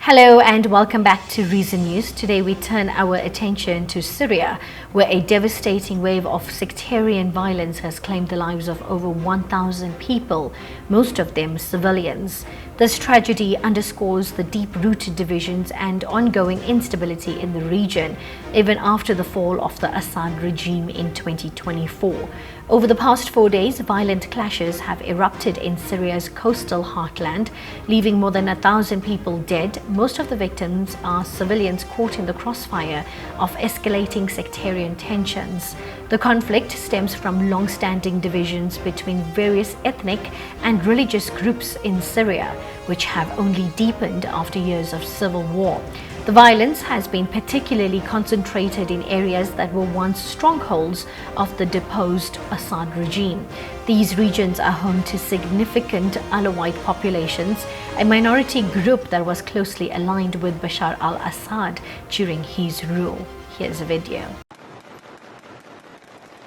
Hello and welcome back to Reason News. Today we turn our attention to Syria, where a devastating wave of sectarian violence has claimed the lives of over 1,000 people, most of them civilians. This tragedy underscores the deep-rooted divisions and ongoing instability in the region, even after the fall of the Assad regime in 2024. Over the past 4 days, violent clashes have erupted in Syria's coastal heartland, leaving more than 1,000 people dead. Most of the victims are civilians caught in the crossfire of escalating sectarian tensions. The conflict stems from long-standing divisions between various ethnic and religious groups in Syria, which have only deepened after years of civil war. The violence has been particularly concentrated in areas that were once strongholds of the deposed Assad regime. These regions are home to significant Alawite populations, a minority group that was closely aligned with Bashar al-Assad during his rule. Here's a video.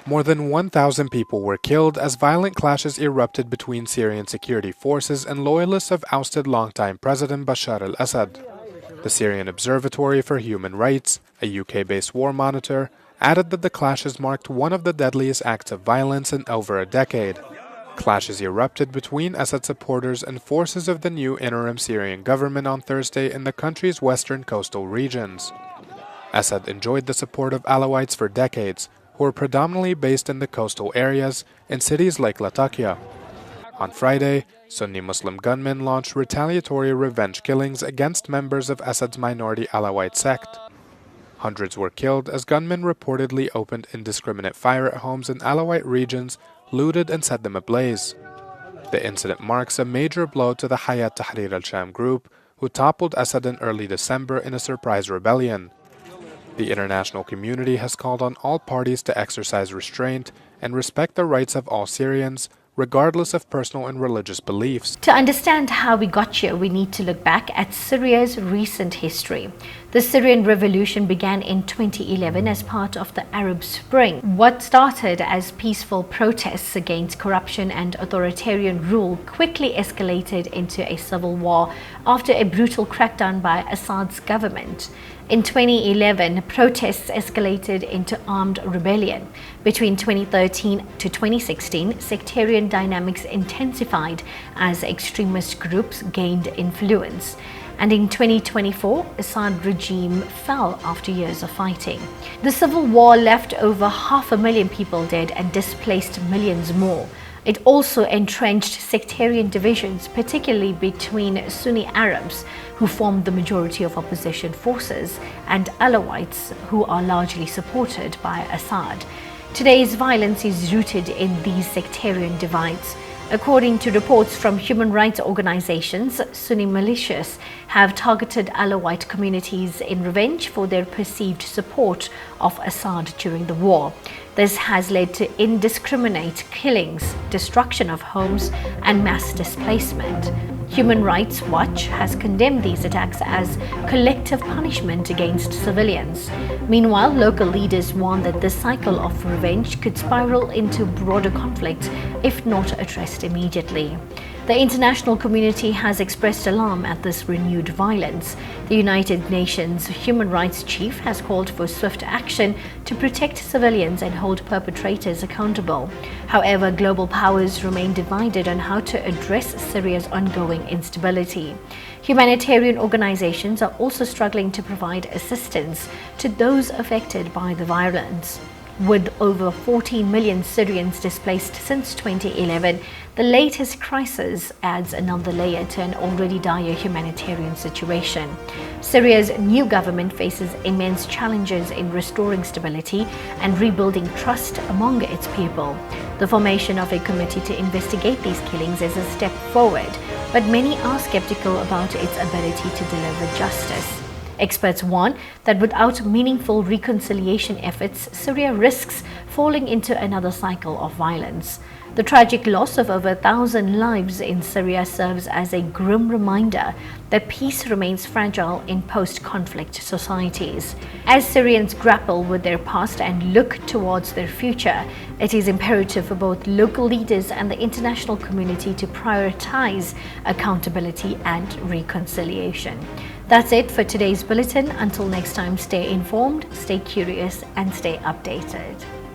More than 1,000 people were killed as violent clashes erupted between Syrian security forces and loyalists of ousted longtime President Bashar al-Assad. The Syrian Observatory for Human Rights, a UK-based war monitor, added that the clashes marked one of the deadliest acts of violence in over a decade. Clashes erupted between Assad supporters and forces of the new interim Syrian government on Thursday in the country's western coastal regions. Assad enjoyed the support of Alawites for decades, who were predominantly based in the coastal areas in cities like Latakia. On Friday, Sunni Muslim gunmen launched retaliatory revenge killings against members of Assad's minority Alawite sect. Hundreds were killed as gunmen reportedly opened indiscriminate fire at homes in Alawite regions, looted and set them ablaze. The incident marks a major blow to the Hayat Tahrir al-Sham group, who toppled Assad in early December in a surprise rebellion. The international community has called on all parties to exercise restraint and respect the rights of all Syrians, regardless of personal and religious beliefs. To understand how we got here, we need to look back at Syria's recent history. The Syrian revolution began in 2011 as part of the Arab Spring. What started as peaceful protests against corruption and authoritarian rule quickly escalated into a civil war after a brutal crackdown by Assad's government. In 2011, protests escalated into armed rebellion. Between 2013 to 2016, sectarian dynamics intensified as extremist groups gained influence. And in 2024, Assad regime fell after years of fighting. The civil war left over 500,000 people dead and displaced millions more. It also entrenched sectarian divisions, particularly between Sunni Arabs, who formed the majority of opposition forces, and Alawites, who are largely supported by Assad. Today's violence is rooted in these sectarian divides. According to reports from human rights organizations, Sunni militias have targeted Alawite communities in revenge for their perceived support of Assad during the war. This has led to indiscriminate killings, destruction of homes, and mass displacement. Human Rights Watch has condemned these attacks as collective punishment against civilians. Meanwhile, local leaders warn that this cycle of revenge could spiral into broader conflict if not addressed immediately. The international community has expressed alarm at this renewed violence. The United Nations Human Rights Chief has called for swift action to protect civilians and hold perpetrators accountable. However, global powers remain divided on how to address Syria's ongoing instability. Humanitarian organizations are also struggling to provide assistance to those affected by the violence. With over 14 million Syrians displaced since 2011, the latest crisis adds another layer to an already dire humanitarian situation. Syria's new government faces immense challenges in restoring stability and rebuilding trust among its people. The formation of a committee to investigate these killings is a step forward, but many are skeptical about its ability to deliver justice. Experts warn that without meaningful reconciliation efforts, Syria risks falling into another cycle of violence. The tragic loss of over 1,000 lives in Syria serves as a grim reminder that peace remains fragile in post-conflict societies. As Syrians grapple with their past and look towards their future, it is imperative for both local leaders and the international community to prioritize accountability and reconciliation. That's it for today's bulletin. Until next time, stay informed, stay curious, and stay updated.